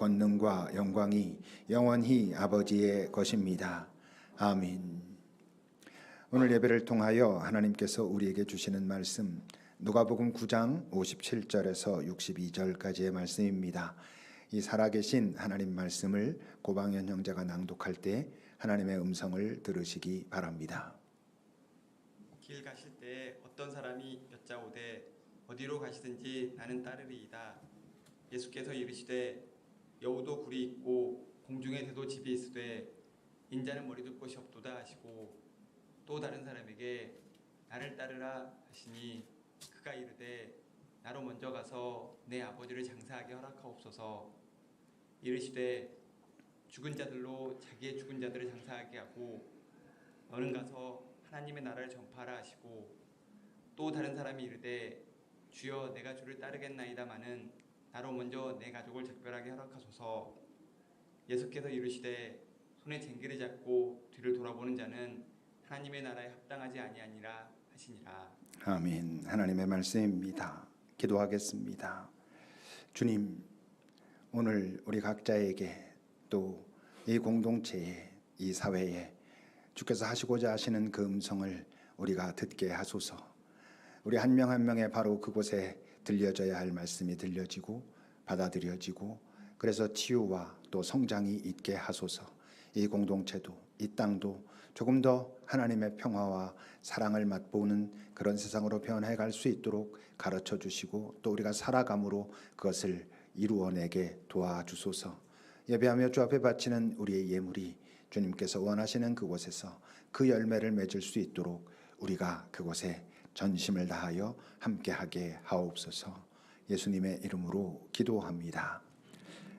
권능과 영광이 영원히 아버지의 것입니다. 아멘. 오늘 예배를 통하여 하나님께서 우리에게 주시는 말씀, 누가복음 9장 57절에서 62절까지의 말씀입니다. 이 살아계신 하나님 말씀을 고방현 형제가 낭독할 때 하나님의 음성을 들으시기 바랍니다. 길 가실 때 어떤 사람이 여짜오되 어디로 가시든지 나는 따르리이다. 예수께서 이르시되 여우도 굴이 있고 공중에 새도 집이 있으되 인자는 머리둘 곳이 없도다 하시고, 또 다른 사람에게 나를 따르라 하시니 그가 이르되 나로 먼저 가서 내 아버지를 장사하게 허락하옵소서. 이르시되 죽은 자들로 자기의 죽은 자들을 장사하게 하고 너는 가서 하나님의 나라를 전파하라 하시고, 또 다른 사람이 이르되 주여 내가 주를 따르겠나이다마는 나로 먼저 내 가족을 작별하게 허락하소서. 예수께서 이르시되 손에 쟁기를 잡고 뒤를 돌아보는 자는 하나님의 나라에 합당하지 아니하니라 하시니라. 아멘. 하나님의 말씀입니다. 기도하겠습니다. 주님, 오늘 우리 각자에게 또 이 공동체에, 이 사회에 주께서 하시고자 하시는 그 음성을 우리가 듣게 하소서. 우리 한 명 한 명의 바로 그곳에 들려져야 할 말씀이 들려지고 받아들여지고, 그래서 치유와 또 성장이 있게 하소서. 이 공동체도 이 땅도 조금 더 하나님의 평화와 사랑을 맛보는 그런 세상으로 변해갈 수 있도록 가르쳐 주시고, 또 우리가 살아감으로 그것을 이루어내게 도와주소서. 예배하며 주 앞에 바치는 우리의 예물이 주님께서 원하시는 그곳에서 그 열매를 맺을 수 있도록 우리가 그곳에 전심을 다하여 함께하게 하옵소서. 예수님의 이름으로 기도합니다.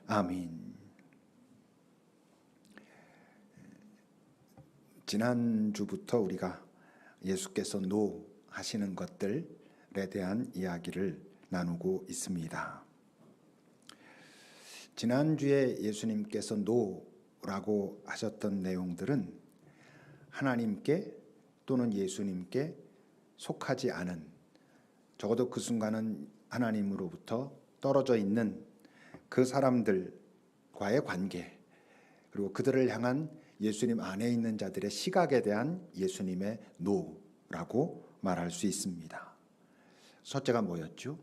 아멘. 지난주부터 우리가 예수께서 노 하시는 것들에 대한 이야기를 나누고 있습니다. 지난주에 예수님께서 노라고 하셨던 내용들은 하나님께 또는 예수님께 속하지 않은, 적어도 그 순간은 하나님으로부터 떨어져 있는 그 사람들과의 관계, 그리고 그들을 향한 예수님 안에 있는 자들의 시각에 대한 예수님의 노라고 말할 수 있습니다. 첫째가 뭐였죠?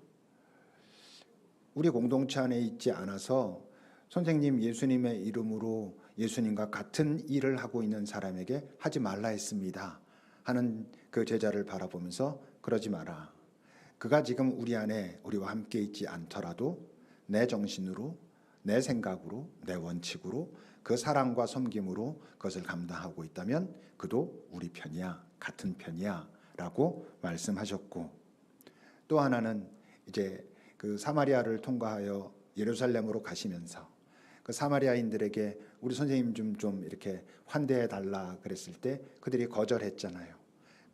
우리 공동체 안에 있지 않아서 선생님 예수님의 이름으로 예수님과 같은 일을 하고 있는 사람에게 하지 말라 했습니다 하는 그 제자를 바라보면서, 그러지 마라. 그가 지금 우리 안에 우리와 함께 있지 않더라도 내 정신으로, 내 생각으로, 내 원칙으로, 그 사랑과 섬김으로 그것을 감당하고 있다면 그도 우리 편이야, 같은 편이야 라고 말씀하셨고, 또 하나는 이제 그 사마리아를 통과하여 예루살렘으로 가시면서 그 사마리아인들에게 우리 선생님 좀 이렇게 환대해 달라 그랬을 때 그들이 거절했잖아요.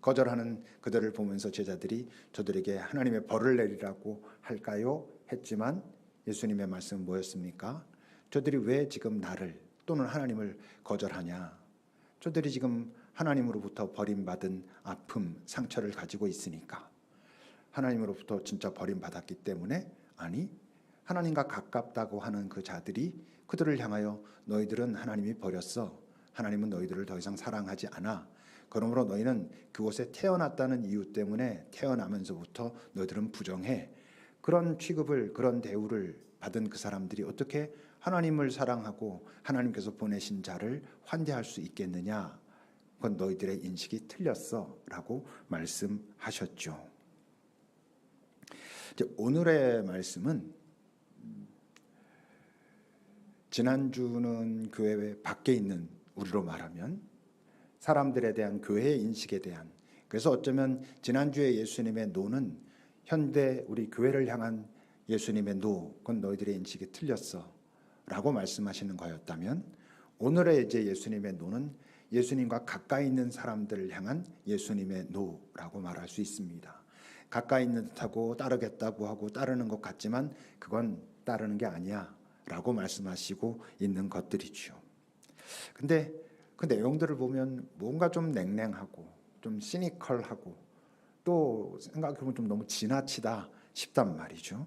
거절하는 그들을 보면서 제자들이 저들에게 하나님의 벌을 내리라고 할까요? 했지만 예수님의 말씀은 뭐였습니까? 저들이 왜 지금 나를 또는 하나님을 거절하냐? 저들이 지금 하나님으로부터 버림받은 아픔, 상처를 가지고 있으니까, 하나님으로부터 진짜 버림받았기 때문에, 아니 하나님과 가깝다고 하는 그 자들이 그들을 향하여 너희들은 하나님이 버렸어, 하나님은 너희들을 더 이상 사랑하지 않아, 그러므로 너희는 그곳에 태어났다는 이유 때문에 태어나면서부터 너희들은 부정해, 그런 취급을, 그런 대우를 받은 그 사람들이 어떻게 하나님을 사랑하고 하나님께서 보내신 자를 환대할 수 있겠느냐? 그건 너희들의 인식이 틀렸어 라고 말씀하셨죠. 이제 오늘의 말씀은, 지난주는 교회 밖에 있는 우리로 말하면 사람들에 대한 교회의 인식에 대한, 그래서 어쩌면 지난주에 예수님의 노는 현대 우리 교회를 향한 예수님의 노, 그건 너희들의 인식이 틀렸어 라고 말씀하시는 거였다면, 오늘의 이제 예수님의 노는 예수님과 가까이 있는 사람들을 향한 예수님의 노라고 말할 수 있습니다. 가까이 있는 듯하고 따르겠다고 하고 따르는 것 같지만 그건 따르는 게 아니야 라고 말씀하시고 있는 것들이죠. 근데 그 내용들을 보면 뭔가 좀 냉랭하고 좀 시니컬하고 또 생각해보면 좀 너무 지나치다 싶단 말이죠.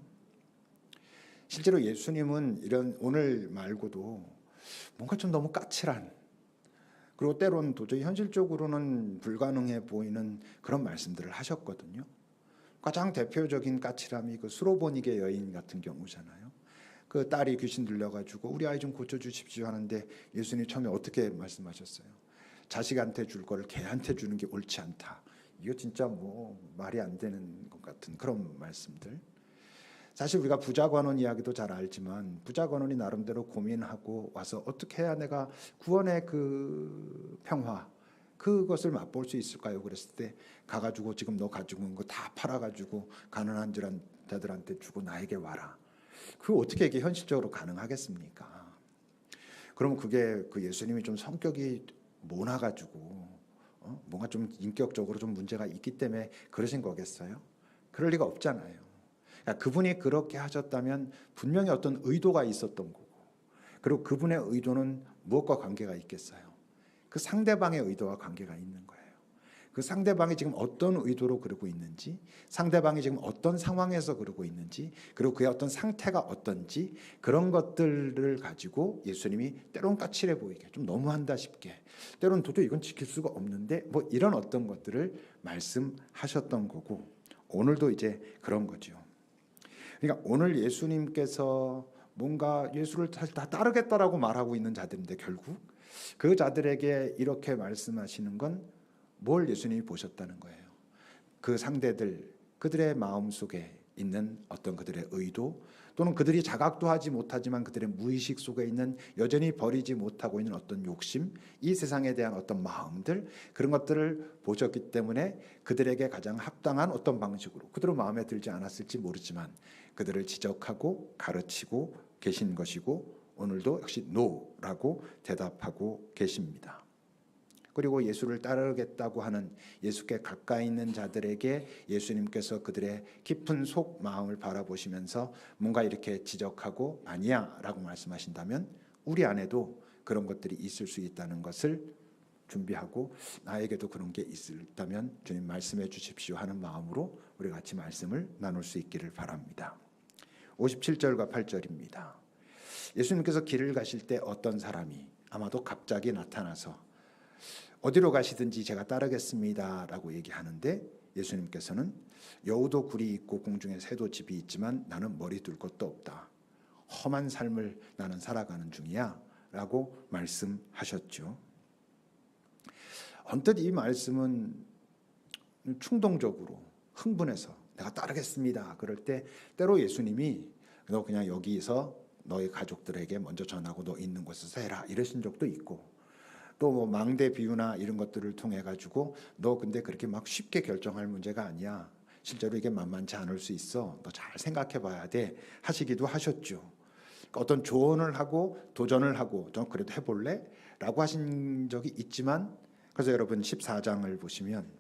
실제로 예수님은 이런 오늘 말고도 뭔가 좀 너무 까칠한, 그리고 때론 도저히 현실적으로는 불가능해 보이는 그런 말씀들을 하셨거든요. 가장 대표적인 까칠함이 그 수로보니게 여인 같은 경우잖아요. 그 딸이 귀신 들려가지고 우리 아이 좀 고쳐주십시오 하는데 예수님이 처음에 어떻게 말씀하셨어요? 자식한테 줄 거를 개한테 주는 게 옳지 않다. 이거 진짜 뭐 말이 안 되는 것 같은 그런 말씀들. 사실 우리가 부자관원 이야기도 잘 알지만 부자관원이 나름대로 고민하고 와서 어떻게 해야 내가 구원의 그 평화 그것을 맛볼 수 있을까요? 그랬을 때 가가지고 지금 너 가지고 있는 거 다 팔아가지고 가난한 자들한테 주고 나에게 와라. 그 어떻게 이게 현실적으로 가능하겠습니까? 그러면 그게 그 예수님이 좀 성격이 모나가지고 뭔가 좀 인격적으로 좀 문제가 있기 때문에 그러신 거겠어요? 그럴 리가 없잖아요. 그러니까 그분이 그렇게 하셨다면 분명히 어떤 의도가 있었던 거고, 그리고 그분의 의도는 무엇과 관계가 있겠어요? 그 상대방의 의도와 관계가 있는 거예요. 그 상대방이 지금 어떤 의도로 그러고 있는지, 상대방이 지금 어떤 상황에서 그러고 있는지, 그리고 그의 어떤 상태가 어떤지, 그런 것들을 가지고 예수님이 때론 까칠해 보이게, 좀 너무한다 싶게, 때론 도저히 이건 지킬 수가 없는데 뭐 이런 어떤 것들을 말씀하셨던 거고, 오늘도 이제 그런 거죠. 그러니까 오늘 예수님께서 뭔가 예수를 다 따르겠다라고 말하고 있는 자들인데 결국 그 자들에게 이렇게 말씀하시는 건 뭘 예수님이 보셨다는 거예요. 그 상대들, 그들의 마음속에 있는 어떤 그들의 의도, 또는 그들이 자각도 하지 못하지만 그들의 무의식 속에 있는 여전히 버리지 못하고 있는 어떤 욕심, 이 세상에 대한 어떤 마음들, 그런 것들을 보셨기 때문에 그들에게 가장 합당한 어떤 방식으로, 그들은 마음에 들지 않았을지 모르지만 그들을 지적하고 가르치고 계신 것이고, 오늘도 역시 노라고 대답하고 계십니다. 그리고 예수를 따르겠다고 하는 예수께 가까이 있는 자들에게 예수님께서 그들의 깊은 속 마음을 바라보시면서 뭔가 이렇게 지적하고 아니야 라고 말씀하신다면 우리 안에도 그런 것들이 있을 수 있다는 것을 준비하고, 나에게도 그런 게 있다면 주님 말씀해 주십시오 하는 마음으로 우리 같이 말씀을 나눌 수 있기를 바랍니다. 57절과 8절입니다. 예수님께서 길을 가실 때 어떤 사람이 아마도 갑자기 나타나서 어디로 가시든지 제가 따르겠습니다 라고 얘기하는데, 예수님께서는 여우도 굴이 있고 공중에 새도 집이 있지만 나는 머리 둘 것도 없다. 험한 삶을 나는 살아가는 중이야 라고 말씀하셨죠. 언뜻 이 말씀은 충동적으로 흥분해서 내가 따르겠습니다 그럴 때 때로 예수님이 너 그냥 여기서 너희 가족들에게 먼저 전하고 너 있는 곳에서 해라 이러신 적도 있고, 또 뭐 망대 비유나 이런 것들을 통해 가지고 너 근데 그렇게 막 쉽게 결정할 문제가 아니야. 실제로 이게 만만치 않을 수 있어. 너 잘 생각해 봐야 돼. 하시기도 하셨죠. 그러니까 어떤 조언을 하고 도전을 하고 좀 그래도 해볼래? 라고 하신 적이 있지만, 그래서 여러분 14장을 보시면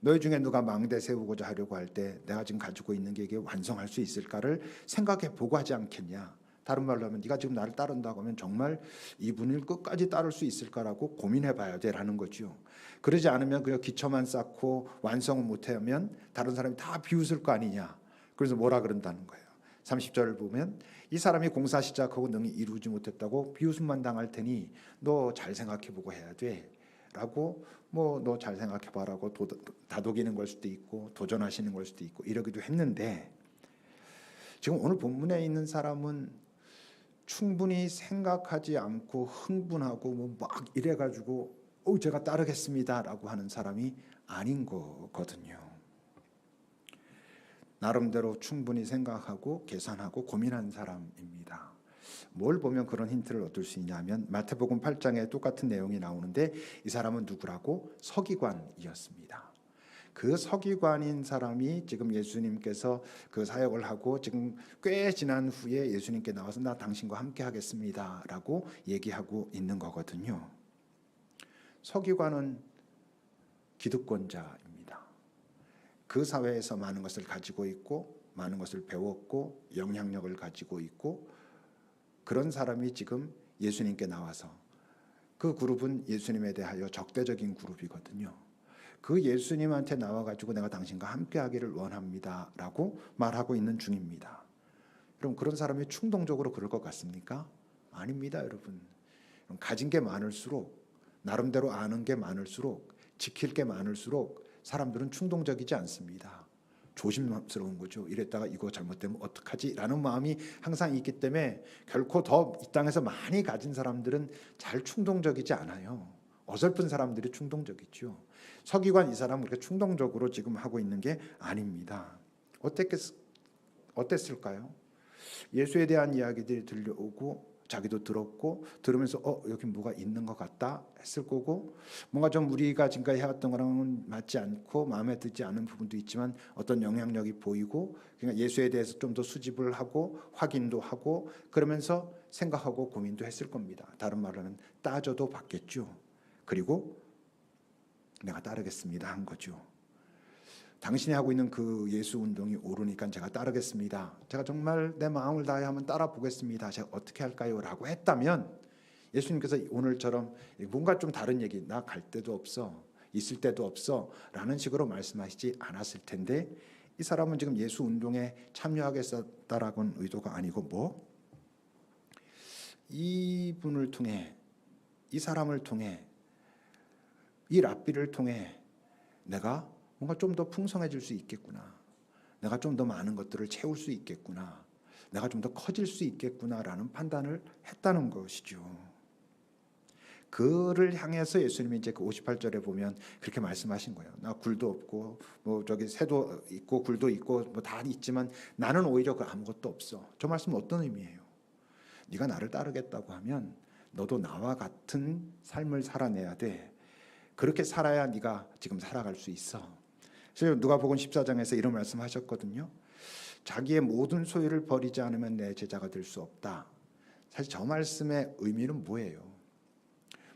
너희 중에 누가 망대 세우고자 하려고 할 때 내가 지금 가지고 있는 게 이게 완성할 수 있을까를 생각해 보고 하지 않겠냐. 다른 말로 하면 네가 지금 나를 따른다고 하면 정말 이분을 끝까지 따를 수 있을까라고 고민해 봐야 돼라는 거죠. 그러지 않으면 그냥 기초만 쌓고 완성을 못하면 다른 사람이 다 비웃을 거 아니냐. 그래서 뭐라 그런다는 거예요. 30절을 보면 이 사람이 공사 시작하고 능히 이루지 못했다고 비웃음만 당할 테니 너 잘 생각해 보고 해야 돼 라고, 뭐 너 잘 생각해 봐라고 다독이는 걸 수도 있고 도전하시는 걸 수도 있고 이러기도 했는데, 지금 오늘 본문에 있는 사람은 충분히 생각하지 않고 흥분하고 뭐 막 이래가지고 제가 따르겠습니다라고 하는 사람이 아닌 거거든요. 나름대로 충분히 생각하고 계산하고 고민한 사람입니다. 뭘 보면 그런 힌트를 얻을 수 있냐면 마태복음 8장에 똑같은 내용이 나오는데 이 사람은 누구라고? 서기관이었습니다. 그 서기관인 사람이 지금 예수님께서 그 사역을 하고 지금 꽤 지난 후에 예수님께 나와서 나 당신과 함께 하겠습니다 라고 얘기하고 있는 거거든요. 서기관은 기득권자입니다. 그 사회에서 많은 것을 가지고 있고 많은 것을 배웠고 영향력을 가지고 있고, 그런 사람이 지금 예수님께 나와서, 그 그룹은 예수님에 대하여 적대적인 그룹이거든요. 그 예수님한테 나와가지고 내가 당신과 함께 하기를 원합니다 라고 말하고 있는 중입니다. 그럼 그런 사람이 충동적으로 그럴 것 같습니까? 아닙니다, 여러분. 가진 게 많을수록, 나름대로 아는 게 많을수록, 지킬 게 많을수록 사람들은 충동적이지 않습니다. 조심스러운 거죠. 이랬다가 이거 잘못되면 어떡하지? 라는 마음이 항상 있기 때문에 결코 더 이 땅에서 많이 가진 사람들은 잘 충동적이지 않아요. 어설픈 사람들이 충동적이죠. 서기관 이 사람은 그렇게 충동적으로 지금 하고 있는 게 아닙니다. 어땠을까요? 예수에 대한 이야기들이 들려오고 자기도 들었고 들으면서 여기 뭐가 있는 것 같다 했을 거고, 뭔가 좀 우리가 지금까지 해왔던 거랑은 맞지 않고 마음에 들지 않은 부분도 있지만 어떤 영향력이 보이고, 그러니까 예수에 대해서 좀 더 수집을 하고 확인도 하고 그러면서 생각하고 고민도 했을 겁니다. 다른 말로 하면 따져도 봤겠죠. 그리고 내가 따르겠습니다 한 거죠. 당신이 하고 있는 그 예수 운동이 옳으니까 제가 따르겠습니다. 제가 정말 내 마음을 다해 한번 따라 보겠습니다. 제가 어떻게 할까요? 라고 했다면 예수님께서 오늘처럼 뭔가 좀 다른 얘기, 나 갈 데도 없어, 있을 데도 없어 라는 식으로 말씀하시지 않았을 텐데, 이 사람은 지금 예수 운동에 참여하겠다라고는 의도가 아니고 이분을 통해, 이 사람을 통해, 이 랍비를 통해 내가 뭔가 좀 더 풍성해질 수 있겠구나, 내가 좀 더 많은 것들을 채울 수 있겠구나, 내가 좀 더 커질 수 있겠구나라는 판단을 했다는 것이죠. 그를 향해서 예수님이 이제 그 58절에 보면 그렇게 말씀하신 거예요. 나 굴도 없고 뭐 저기 새도 있고 굴도 있고 뭐 다 있지만 나는 오히려 그 아무것도 없어. 저 말씀은 어떤 의미예요? 네가 나를 따르겠다고 하면 너도 나와 같은 삶을 살아내야 돼. 그렇게 살아야 네가 지금 살아갈 수 있어. 그래서 누가복음 14장에서 이런 말씀하셨거든요. 자기의 모든 소유를 버리지 않으면 내 제자가 될 수 없다. 사실 저 말씀의 의미는 뭐예요?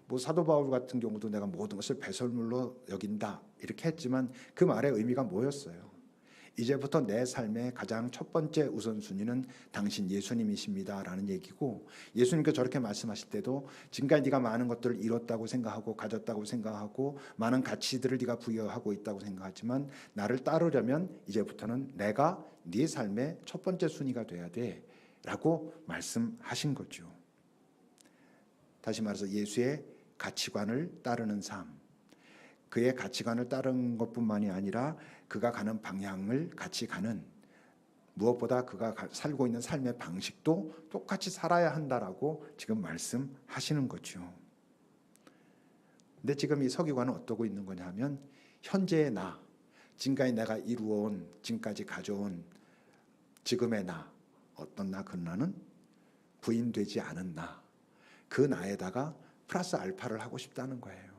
뭐 사도 바울 같은 경우도 내가 모든 것을 배설물로 여긴다 이렇게 했지만 그 말의 의미가 뭐였어요? 이제부터 내 삶의 가장 첫 번째 우선순위는 당신 예수님이십니다라는 얘기고, 예수님께서 저렇게 말씀하실 때도 지금까지 네가 많은 것들을 이뤘다고 생각하고 가졌다고 생각하고 많은 가치들을 네가 부여하고 있다고 생각하지만 나를 따르려면 이제부터는 내가 네 삶의 첫 번째 순위가 돼야 돼라고 말씀하신 거죠. 다시 말해서 예수의 가치관을 따르는 삶, 그의 가치관을 따르는 것뿐만이 아니라 그가 가는 방향을 같이 가는, 무엇보다 그가 살고 있는 삶의 방식도 똑같이 살아야 한다라고 지금 말씀하시는 거죠. 근데 지금 이 서기관은 어떠고 있는 거냐 하면 현재의 나, 지금까지 내가 이루어온, 지금까지 가져온 지금의 나, 어떤 나, 그 나는 부인되지 않은 나, 그 나에다가 플러스 알파를 하고 싶다는 거예요.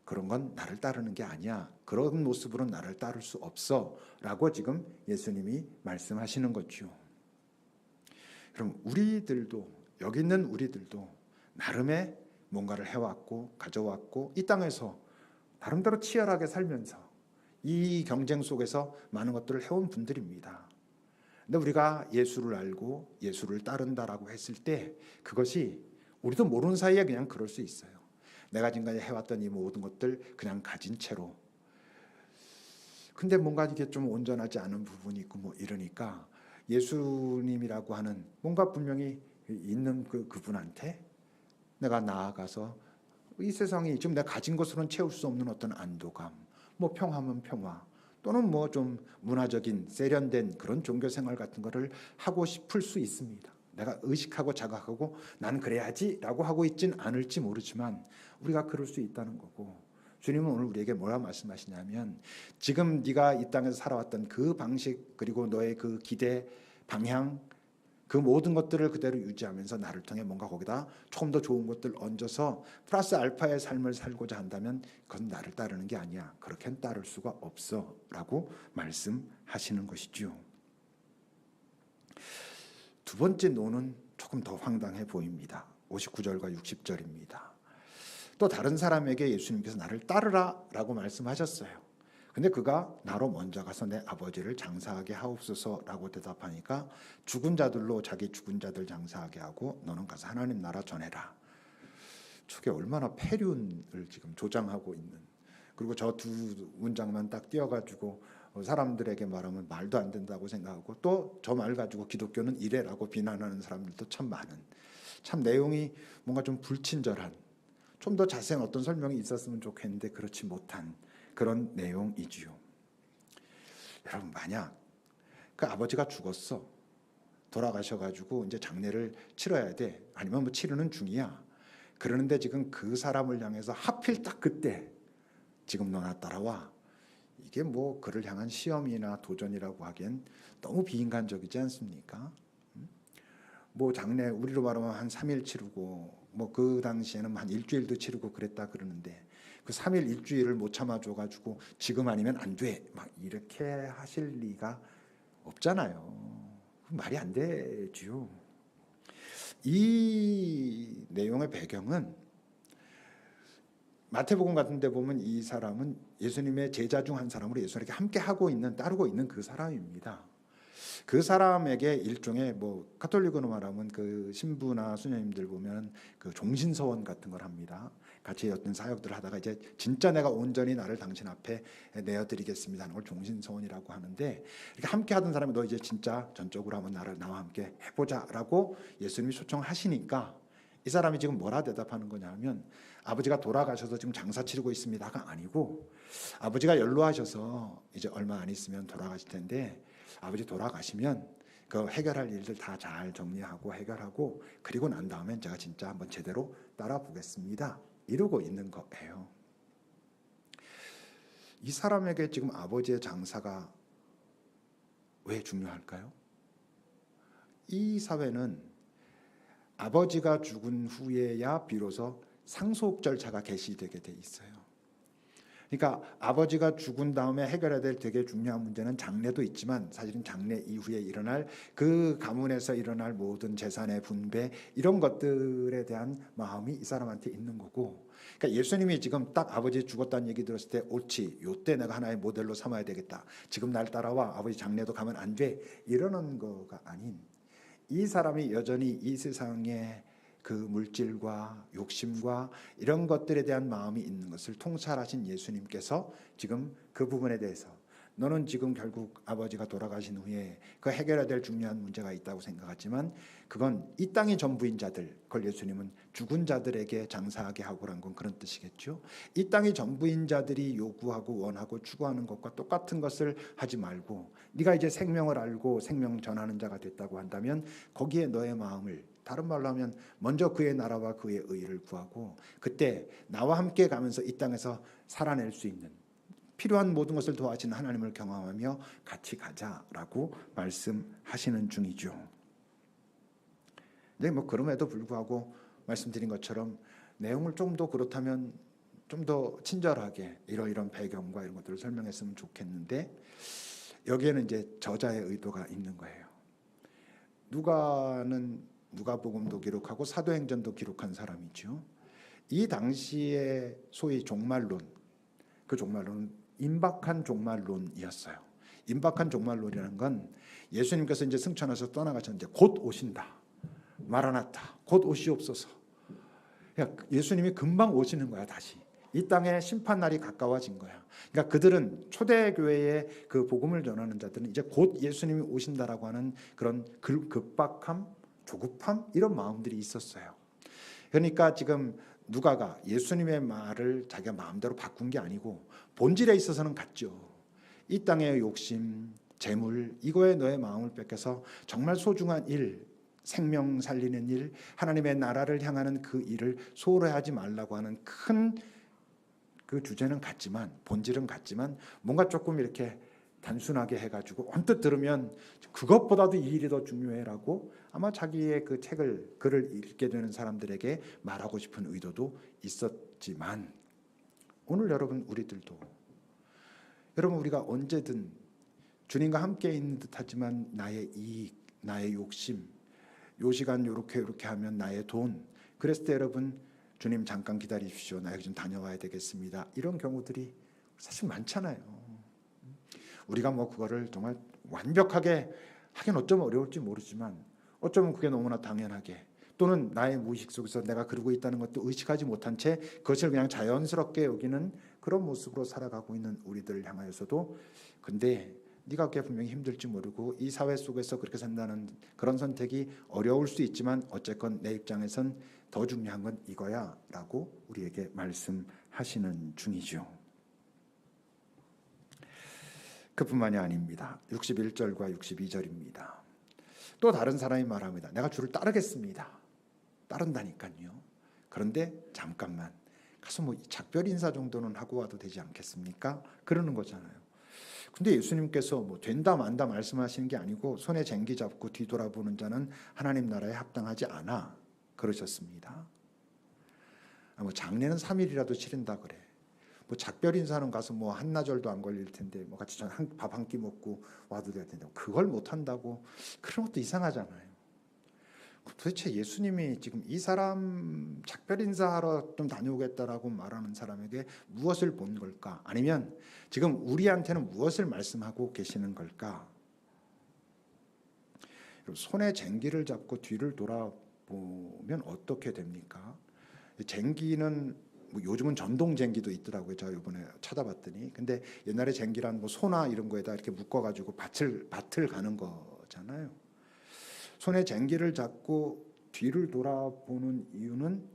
그런 건 나를 따르는 게 아니야. 그런 모습으로는 나를 따를 수 없어 라고 지금 예수님이 말씀하시는 거죠. 그럼 우리들도, 여기 있는 우리들도 나름의 뭔가를 해왔고 가져왔고 이 땅에서 나름대로 치열하게 살면서 이 경쟁 속에서 많은 것들을 해온 분들입니다. 근데 우리가 예수를 알고 예수를 따른다라고 했을 때 그것이 우리도 모르는 사이에 그냥 그럴 수 있어요. 내가 지금까지 해왔던 이 모든 것들 그냥 가진 채로, 근데 뭔가 이게 좀 온전하지 않은 부분이 있고 뭐 이러니까 예수님이라고 하는 뭔가 분명히 있는 그분한테 내가 나아가서 이 세상이 지금 내가 가진 것으로는 채울 수 없는 어떤 안도감, 뭐 평화면 평화, 또는 뭐 좀 문화적인 세련된 그런 종교 생활 같은 거를 하고 싶을 수 있습니다. 내가 의식하고 자각하고 난 그래야지라고 하고 있진 않을지 모르지만 우리가 그럴 수 있다는 거고, 주님은 오늘 우리에게 뭐라 말씀하시냐면 지금 네가 이 땅에서 살아왔던 그 방식, 그리고 너의 그 기대, 방향, 그 모든 것들을 그대로 유지하면서 나를 통해 뭔가 거기다 조금 더 좋은 것들 얹어서 플러스 알파의 삶을 살고자 한다면 그건 나를 따르는 게 아니야. 그렇게는 따를 수가 없어 라고 말씀하시는 것이죠. 두 번째 노는 조금 더 황당해 보입니다. 59절과 60절입니다. 또 다른 사람에게 예수님께서 나를 따르라 라고 말씀하셨어요. 근데 그가 나로 먼저 가서 내 아버지를 장사하게 하옵소서라고 대답하니까 죽은 자들로 자기 죽은 자들 장사하게 하고 너는 가서 하나님 나라 전해라. 저게 얼마나 폐륜을 지금 조장하고 있는, 그리고 저 두 문장만 딱 띄어가지고 사람들에게 말하면 말도 안 된다고 생각하고 또 저 말 가지고 기독교는 이래라고 비난하는 사람들도 참 많은, 참 내용이 뭔가 좀 불친절한, 좀 더 자세한 어떤 설명이 있었으면 좋겠는데 그렇지 못한 그런 내용이지요. 여러분, 만약 그 아버지가 죽었어, 돌아가셔가지고 이제 장례를 치러야 돼, 아니면 뭐 치르는 중이야. 그러는데 지금 그 사람을 향해서 하필 딱 그때 지금 너나 따라와, 이게 뭐 그를 향한 시험이나 도전이라고 하기엔 너무 비인간적이지 않습니까? 뭐 장례 우리로 말하면 한 3일 치르고 뭐 그 당시에는 한 일주일도 치르고 그랬다 그러는데 그 3일 일주일을 못 참아줘가지고 지금 아니면 안 돼, 막 이렇게 하실 리가 없잖아요. 말이 안 되지요. 이 내용의 배경은 마태복음 같은 데 보면 이 사람은 예수님의 제자 중 한 사람으로 예수님에게 함께 하고 있는, 따르고 있는 그 사람입니다. 그 사람에게 일종의 뭐 가톨릭으로 말하면 그 신부나 수녀님들 보면 그 종신서원 같은 걸 합니다. 같이 어떤 사역들을 하다가 이제 진짜 내가 온전히 나를 당신 앞에 내어드리겠습니다 하는 걸 종신서원이라고 하는데, 이렇게 함께 하던 사람이 너 이제 진짜 전적으로 한번 나와 함께 해보자라고 예수님이 초청하시니까 이 사람이 지금 뭐라 대답하는 거냐면, 아버지가 돌아가셔서 지금 장사 치르고 있습니다가 아니고, 아버지가 연로하셔서 이제 얼마 안 있으면 돌아가실 텐데 아버지 돌아가시면 그 해결할 일들 다 잘 정리하고 해결하고 그리고 난 다음엔 제가 진짜 한번 제대로 따라 보겠습니다, 이러고 있는 거예요. 이 사람에게 지금 아버지의 장사가 왜 중요할까요? 이 사회는 아버지가 죽은 후에야 비로소 상속 절차가 개시되게 돼 있어요. 그러니까 아버지가 죽은 다음에 해결해야 될 되게 중요한 문제는 장례도 있지만, 사실은 장례 이후에 일어날 그 가문에서 일어날 모든 재산의 분배, 이런 것들에 대한 마음이 이 사람한테 있는 거고, 그러니까 예수님이 지금 딱 아버지 죽었다는 얘기 들었을 때 옳지, 요때 내가 하나의 모델로 삼아야 되겠다, 지금 날 따라와, 아버지 장례도 가면 안 돼, 이러는 거가 아닌, 이 사람이 여전히 이 세상에 그 물질과 욕심과 이런 것들에 대한 마음이 있는 것을 통찰하신 예수님께서 지금 그 부분에 대해서, 너는 지금 결국 아버지가 돌아가신 후에 그 해결해야 될 중요한 문제가 있다고 생각하지만 그건 이 땅의 전부인 자들, 그걸 예수님은 죽은 자들에게 장사하게 하고란 건 그런 뜻이겠죠. 이 땅의 전부인 자들이 요구하고 원하고 추구하는 것과 똑같은 것을 하지 말고, 네가 이제 생명을 알고 생명 전하는 자가 됐다고 한다면 거기에 너의 마음을, 다른 말로 하면 먼저 그의 나라와 그의 의를 구하고 그때 나와 함께 가면서 이 땅에서 살아낼 수 있는 필요한 모든 것을 도와주는 하나님을 경험하며 같이 가자라고 말씀하시는 중이죠. 네, 뭐 그럼에도 불구하고 말씀드린 것처럼 내용을 좀 더 그렇다면 좀 더 친절하게 이런 배경과 이런 것들을 설명했으면 좋겠는데, 여기에는 이제 저자의 의도가 있는 거예요. 누가복음도 기록하고 사도행전도 기록한 사람이죠. 이 당시에 소위 종말론, 그 종말론은 임박한 종말론이었어요. 임박한 종말론이라는 건 예수님께서 이제 승천하셔서 떠나가셨는데 곧 오신다, 마라나타, 곧 오시옵소서. 예수님이 금방 오시는 거야. 다시 이 땅에 심판 날이 가까워진 거야. 그러니까 그들은, 초대교회의 그 복음을 전하는 자들은 이제 곧 예수님이 오신다라고 하는 그런 급박함, 조급함, 이런 마음들이 있었어요. 그러니까 지금 누가가 예수님의 말을 자기가 마음대로 바꾼 게 아니고 본질에 있어서는 같죠. 이 땅의 욕심, 재물, 이거에 너의 마음을 뺏겨서 정말 소중한 일, 생명 살리는 일, 하나님의 나라를 향하는 그 일을 소홀히 하지 말라고 하는 큰 그 주제는 같지만, 본질은 같지만 뭔가 조금 이렇게 단순하게 해가지고 언뜻 들으면 그것보다도 이 일이 더 중요해라고 아마 자기의 그 글을 읽게 되는 사람들에게 말하고 싶은 의도도 있었지만, 오늘 여러분 우리가 언제든 주님과 함께 있는 듯하지만 나의 이익, 나의 욕심, 요 시간 요렇게 하면 나의 돈, 그랬을 때 여러분, 주님 잠깐 기다리십시오, 나 여기 좀 다녀와야 되겠습니다, 이런 경우들이 사실 많잖아요. 우리가 뭐 그거를 정말 완벽하게 하긴 어쩌면 어려울지 모르지만, 어쩌면 그게 너무나 당연하게, 또는 나의 무의식 속에서 내가 그러고 있다는 것도 의식하지 못한 채 그것을 그냥 자연스럽게 여기는 그런 모습으로 살아가고 있는 우리들을 향하여서도 근데 네가 그게 분명히 힘들지 모르고 이 사회 속에서 그렇게 산다는 그런 선택이 어려울 수 있지만 어쨌건 내 입장에선 더 중요한 건 이거야 라고 우리에게 말씀하시는 중이죠. 그뿐만이 아닙니다. 61절과 62절입니다. 또 다른 사람이 말합니다. 내가 주를 따르겠습니다. 따른다니까요. 그런데 잠깐만 가서 뭐 작별 인사 정도는 하고 와도 되지 않겠습니까? 그러는 거잖아요. 근데 예수님께서 뭐 된다 만다 말씀하시는 게 아니고 손에 쟁기 잡고 뒤돌아보는 자는 하나님 나라에 합당하지 않아 그러셨습니다. 뭐 장례는 3일이라도 치른다 그래. 뭐 작별 인사는 가서 뭐 한나절도 안 걸릴 텐데 뭐 같이 밥 한 끼 먹고 와도 될 텐데 그걸 못 한다고 그런 것도 이상하잖아요. 도대체 예수님이 지금 이 사람 작별 인사하러 좀 다녀오겠다라고 말하는 사람에게 무엇을 본 걸까? 아니면 지금 우리한테는 무엇을 말씀하고 계시는 걸까? 손에 쟁기를 잡고 뒤를 돌아보면 어떻게 됩니까? 쟁기는 뭐 요즘은 전동 쟁기도 있더라고요. 제가 이번에 찾아봤더니. 근데 옛날에 쟁기란 뭐 소나 이런 거에다 이렇게 묶어가지고 밭을 가는 거잖아요. 손에 쟁기를 잡고 뒤를 돌아보는 이유는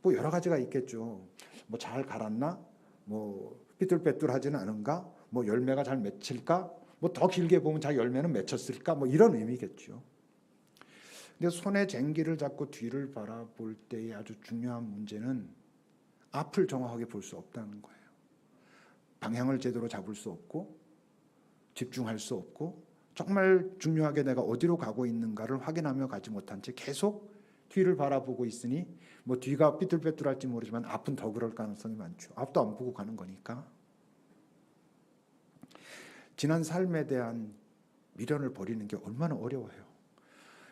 뭐 여러 가지가 있겠죠. 뭐 잘 갈았나? 뭐 삐뚤빼뚤하지는 않은가? 뭐 열매가 잘 맺힐까? 뭐 더 길게 보면 잘 열매는 맺혔을까? 뭐 이런 의미겠죠. 근데 손에 쟁기를 잡고 뒤를 바라볼 때의 아주 중요한 문제는 앞을 정확하게 볼 수 없다는 거예요. 방향을 제대로 잡을 수 없고 집중할 수 없고 정말 중요하게 내가 어디로 가고 있는가를 확인하며 가지 못한 채 계속 뒤를 바라보고 있으니 뭐 뒤가 삐뚤빼뚤할지 모르지만 앞은 더 그럴 가능성이 많죠. 앞도 안 보고 가는 거니까. 지난 삶에 대한 미련을 버리는 게 얼마나 어려워요.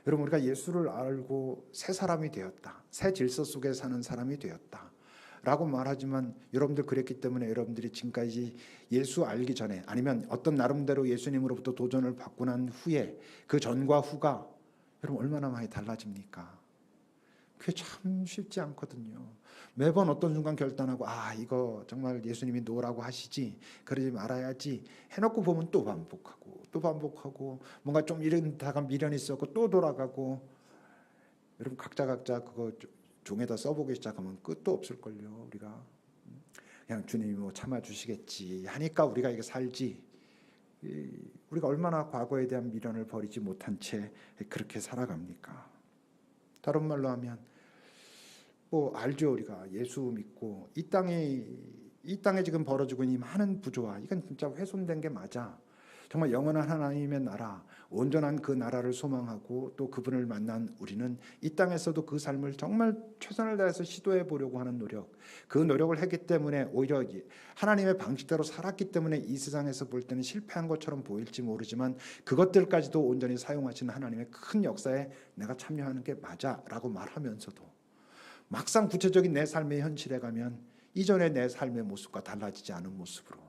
여러분 우리가 예수를 알고 새 사람이 되었다. 새 질서 속에 사는 사람이 되었다. 라고 말하지만 여러분들 그랬기 때문에 여러분들이 지금까지 예수 알기 전에 아니면 어떤 나름대로 예수님으로부터 도전을 받고 난 후에 그 전과 후가 여러분 얼마나 많이 달라집니까? 그게 참 쉽지 않거든요. 매번 어떤 순간 결단하고 이거 정말 예수님이 놓으라고 하시지 그러지 말아야지 해놓고 보면 또 반복하고 뭔가 좀 이런다가 미련이 있었고 또 돌아가고 여러분 각자 그거 종에다 써보기 시작하면 끝도 없을걸요. 우리가 그냥 주님이 뭐 참아주시겠지 하니까 우리가 이게 살지 우리가 얼마나 과거에 대한 미련을 버리지 못한 채 그렇게 살아갑니까? 다른 말로 하면 뭐 알죠. 우리가 예수 믿고 이 땅에 지금 벌어지고 있는 많은 부조화 이건 진짜 훼손된 게 맞아. 정말 영원한 하나님의 나라 온전한 그 나라를 소망하고 또 그분을 만난 우리는 이 땅에서도 그 삶을 정말 최선을 다해서 시도해 보려고 하는 노력 그 노력을 했기 때문에 오히려 하나님의 방식대로 살았기 때문에 이 세상에서 볼 때는 실패한 것처럼 보일지 모르지만 그것들까지도 온전히 사용하시는 하나님의 큰 역사에 내가 참여하는 게 맞아 라고 말하면서도 막상 구체적인 내 삶의 현실에 가면 이전의 내 삶의 모습과 달라지지 않은 모습으로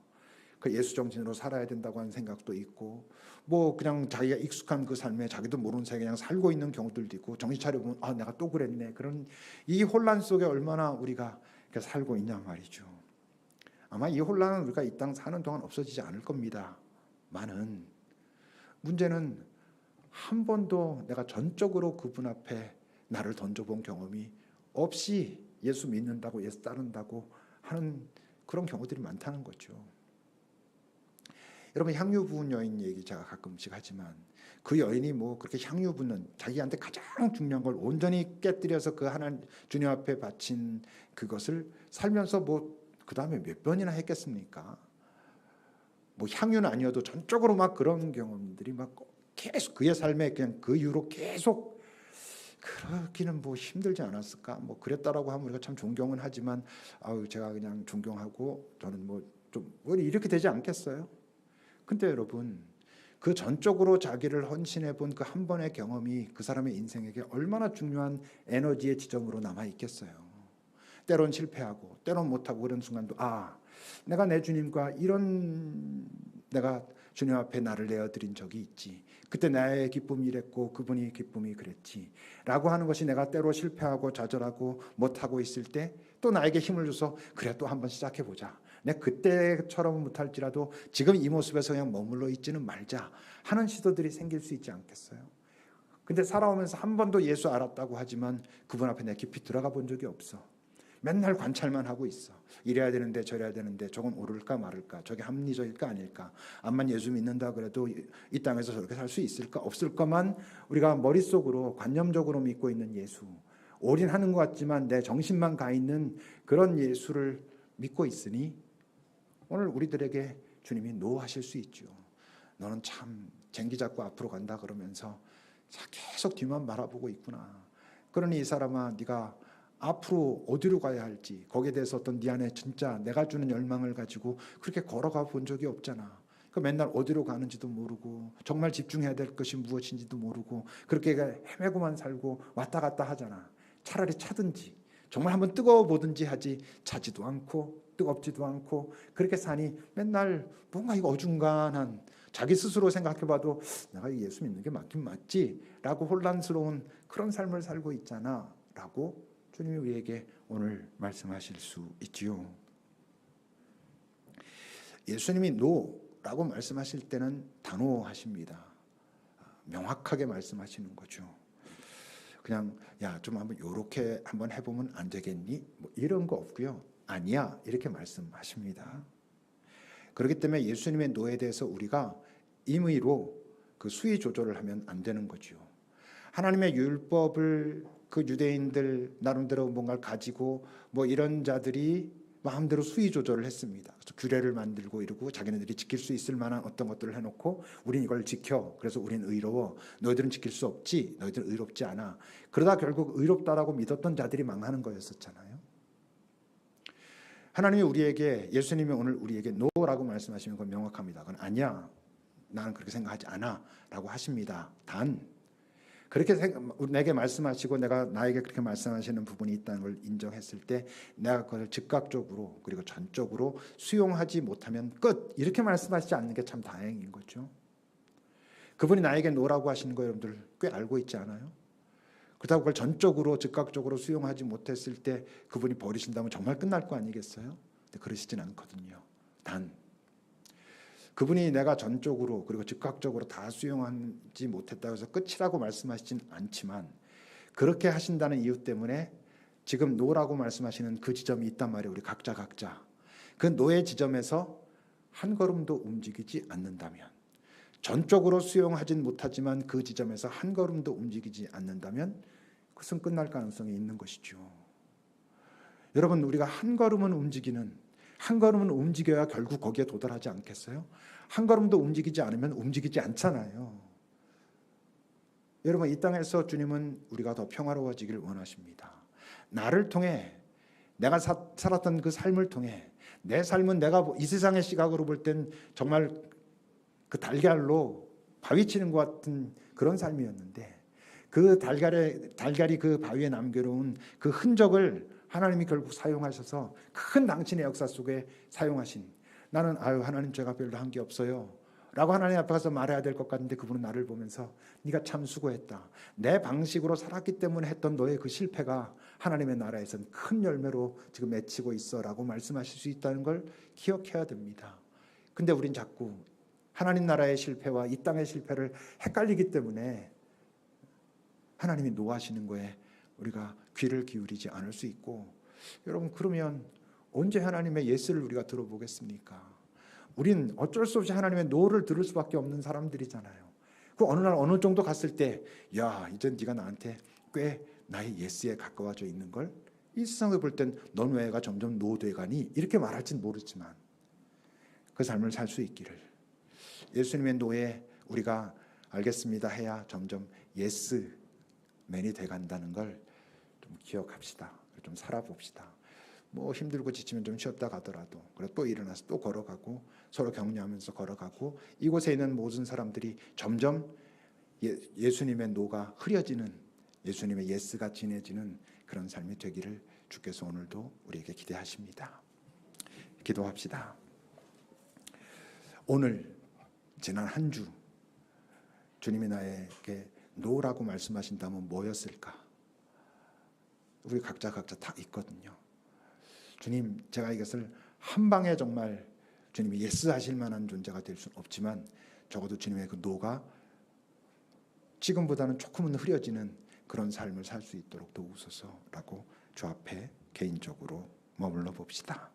그 예수 정신으로 살아야 된다고 하는 생각도 있고 뭐 그냥 자기가 익숙한 그 삶에 자기도 모르는 사이에 그냥 살고 있는 경우들도 있고 정신 차려보면 내가 또 그랬네 그런 이 혼란 속에 얼마나 우리가 살고 있냐 말이죠. 아마 이 혼란은 우리가 이 땅 사는 동안 없어지지 않을 겁니다. 많은 문제는 한 번도 내가 전적으로 그분 앞에 나를 던져본 경험이 없이 예수 믿는다고 예수 따른다고 하는 그런 경우들이 많다는 거죠. 여러분 향유 부은 여인 얘기 제가 가끔씩 하지만 그 여인이 뭐 그렇게 향유 붓는 자기한테 가장 중요한 걸 온전히 깨뜨려서 그 하나님 주님 앞에 바친 그것을 살면서 뭐 그 다음에 몇 번이나 했겠습니까? 뭐 향유는 아니어도 전적으로 막 그런 경험들이 막 계속 그의 삶에 그냥 그 이후로 계속 그러기는 뭐 힘들지 않았을까? 뭐 그랬다라고 하면 우리가 참 존경은 하지만 제가 그냥 존경하고 저는 뭐 좀 이렇게 되지 않겠어요? 근데 여러분 그 전적으로 자기를 헌신해 본 그 한 번의 경험이 그 사람의 인생에게 얼마나 중요한 에너지의 지점으로 남아 있겠어요. 때론 실패하고 때론 못하고 그런 순간도 내가 내 주님과 이런 내가 주님 앞에 나를 내어드린 적이 있지. 그때 나의 기쁨이 이랬고 그분이 기쁨이 그랬지 라고 하는 것이 내가 때로 실패하고 좌절하고 못하고 있을 때 또 나에게 힘을 줘서 그래 또 한번 시작해보자 내 그때처럼 못할지라도 지금 이 모습에서 그냥 머물러 있지는 말자 하는 시도들이 생길 수 있지 않겠어요? 근데 살아오면서 한 번도 예수 알았다고 하지만 그분 앞에 내가 깊이 들어가 본 적이 없어. 맨날 관찰만 하고 있어. 이래야 되는데 저래야 되는데 저건 옳을까 말을까, 저게 합리적일까 아닐까, 암만 예수 믿는다 그래도 이 땅에서 저렇게 살 수 있을까 없을까만 우리가 머릿속으로 관념적으로 믿고 있는 예수, 올인하는 것 같지만 내 정신만 가 있는 그런 예수를 믿고 있으니 오늘 우리들에게 주님이 노하실 수 있죠. 너는 참 쟁기 잡고 앞으로 간다 그러면서 계속 뒤만 바라보고 있구나. 그러니 이 사람아, 네가 앞으로 어디로 가야 할지 거기에 대해서 어떤 네 안에 진짜 내가 주는 열망을 가지고 그렇게 걸어가 본 적이 없잖아. 그 맨날 어디로 가는지도 모르고 정말 집중해야 될 것이 무엇인지도 모르고 그렇게 헤매고만 살고 왔다 갔다 하잖아. 차라리 차든지 정말 한번 뜨거워 보든지 하지, 차지도 않고 뜨겁지도 않고 그렇게 사니 맨날 뭔가 이거 어중간한, 자기 스스로 생각해봐도 내가 예수 믿는 게 맞긴 맞지 라고 혼란스러운 그런 삶을 살고 있잖아 라고 주님이 우리에게 오늘 말씀하실 수 있지요. 예수님이 노라고 말씀하실 때는 단호하십니다. 명확하게 말씀하시는 거죠. 그냥 야 좀 한번 요렇게 한번 해보면 안 되겠니? 뭐 이런 거 없고요. 아니야 이렇게 말씀하십니다. 그렇기 때문에 예수님의 노에 대해서 우리가 임의로 그 수위 조절을 하면 안 되는 거죠. 하나님의 율법을 그 유대인들 나름대로 뭔가를 가지고 뭐 이런 자들이 마음대로 수위 조절을 했습니다. 그래서 규례를 만들고 이러고 자기네들이 지킬 수 있을 만한 어떤 것들을 해놓고 우린 이걸 지켜. 그래서 우린 의로워. 너희들은 지킬 수 없지. 너희들은 의롭지 않아. 그러다 결국 의롭다라고 믿었던 자들이 망하는 거였었잖아요. 하나님이 우리에게, 예수님이 오늘 우리에게 노라고 말씀하시는 건 명확합니다. 그건 아니야. 나는 그렇게 생각하지 않아 라고 하십니다. 단 그렇게 내게 말씀하시고 내가 나에게 그렇게 말씀하시는 부분이 있다는 걸 인정했을 때 내가 그걸 즉각적으로 그리고 전적으로 수용하지 못하면 끝, 이렇게 말씀하시지 않는 게 참 다행인 거죠. 그분이 나에게 노라고 하시는 거 여러분들 꽤 알고 있지 않아요? 그렇다고 그걸 전적으로 즉각적으로 수용하지 못했을 때 그분이 버리신다면 정말 끝날 거 아니겠어요? 근데 그러시진 않거든요. 단 그분이 내가 전적으로 그리고 즉각적으로 다 수용하지 못했다고 해서 끝이라고 말씀하시진 않지만 그렇게 하신다는 이유 때문에 지금 노라고 말씀하시는 그 지점이 있단 말이에요. 우리 각자 그 노의 지점에서 한 걸음도 움직이지 않는다면, 전적으로 수용하진 못하지만 그 지점에서 한 걸음도 움직이지 않는다면 그것은 끝날 가능성이 있는 것이죠. 여러분, 우리가 한 걸음은 움직여야 결국 거기에 도달하지 않겠어요? 한 걸음도 움직이지 않으면 움직이지 않잖아요. 여러분, 이 땅에서 주님은 우리가 더 평화로워지기를 원하십니다. 나를 통해, 내가 살았던 그 삶을 통해, 내 삶은 내가 이 세상의 시각으로 볼 땐 정말 그 달걀로 바위 치는 것 같은 그런 삶이었는데 그 달걀이 그 바위에 남겨놓은 그 흔적을 하나님이 결국 사용하셔서 큰 당신의 역사 속에 사용하신, 나는 하나님 제가 별로 한 게 없어요 라고 하나님 앞에 가서 말해야 될 것 같은데 그분은 나를 보면서 네가 참 수고했다. 내 방식으로 살았기 때문에 했던 너의 그 실패가 하나님의 나라에서는 큰 열매로 지금 맺히고 있어 라고 말씀하실 수 있다는 걸 기억해야 됩니다. 근데 우린 자꾸 하나님 나라의 실패와 이 땅의 실패를 헷갈리기 때문에 하나님이 노하시는 거에 우리가 귀를 기울이지 않을 수 있고, 여러분 그러면 언제 하나님의 예스를 우리가 들어보겠습니까? 우린 어쩔 수 없이 하나님의 노를 들을 수밖에 없는 사람들이잖아요. 그 어느 날 어느 정도 갔을 때 야 이제 네가 나한테 꽤 나의 예스에 가까워져 있는 걸, 이 세상을 볼 땐 넌 왜가 점점 노돼 가니 이렇게 말할진 모르지만 그 삶을 살 수 있기를 예수님의 노에 우리가 알겠습니다 해야 점점 예스맨이 돼간다는 걸 좀 기억합시다. 좀 살아봅시다. 뭐 힘들고 지치면 좀 쉬었다 가더라도 그리고 또 일어나서 또 걸어가고 서로 격려하면서 걸어가고 이곳에 있는 모든 사람들이 점점 예수님의 노가 흐려지는, 예수님의 예스가 진해지는 그런 삶이 되기를 주께서 오늘도 우리에게 기대하십니다. 기도합시다. 오늘 지난 한 주 주님이 나에게 노라고 말씀하신다면 뭐였을까? 우리 각자 다 있거든요. 주님, 제가 이것을 한 방에 정말 주님이 예스 하실 만한 존재가 될 수는 없지만 적어도 주님의 그 노가 지금보다는 조금은 흐려지는 그런 삶을 살 수 있도록 도우소서라고 주 앞에 개인적으로 머물러 봅시다.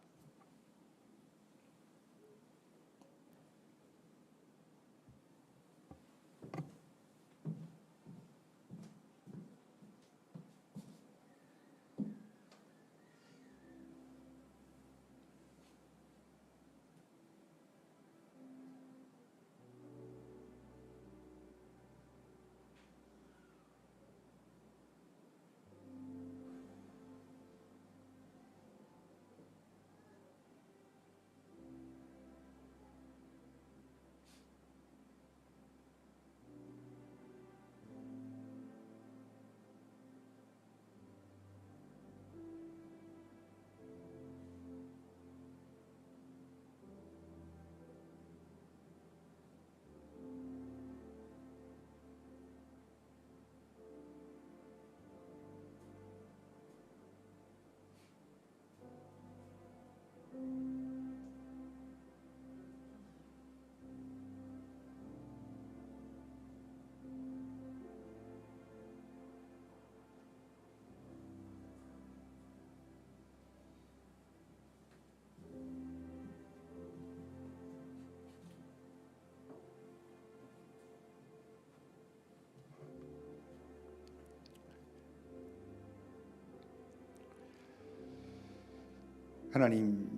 하나님,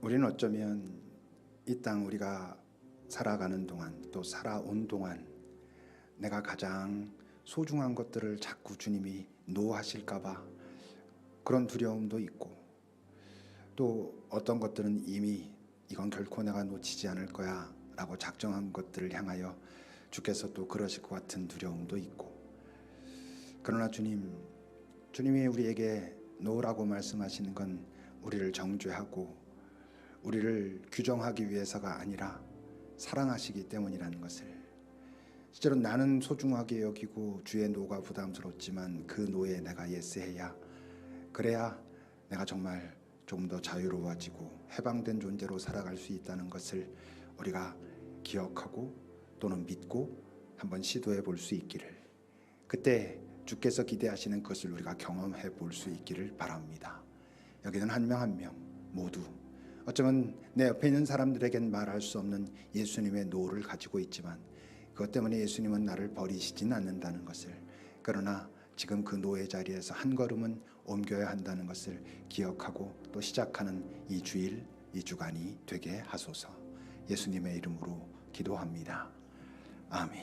우리는 어쩌면 이 땅 우리가 살아가는 동안 또 살아온 동안 내가 가장 소중한 것들을 자꾸 주님이 노하실까 봐 그런 두려움도 있고, 또 어떤 것들은 이미 이건 결코 내가 놓치지 않을 거야 라고 작정한 것들을 향하여 주께서 또 그러실 것 같은 두려움도 있고, 그러나 주님이 우리에게 노라고 말씀하시는 건 우리를 정죄하고 우리를 규정하기 위해서가 아니라 사랑하시기 때문이라는 것을, 실제로 나는 소중하게 여기고 주의 노가 부담스럽지만 그 노에 내가 예스해야, 그래야 내가 정말 좀 더 자유로워지고 해방된 존재로 살아갈 수 있다는 것을 우리가 기억하고 또는 믿고 한번 시도해 볼 수 있기를, 그때 주께서 기대하시는 것을 우리가 경험해 볼 수 있기를 바랍니다. 여기는 한 명 한 명 모두 어쩌면 내 옆에 있는 사람들에겐 말할 수 없는 예수님의 노를 가지고 있지만 그것 때문에 예수님은 나를 버리시진 않는다는 것을, 그러나 지금 그 노의 자리에서 한 걸음은 옮겨야 한다는 것을 기억하고 또 시작하는 이 주일, 이 주간이 되게 하소서. 예수님의 이름으로 기도합니다. 아멘.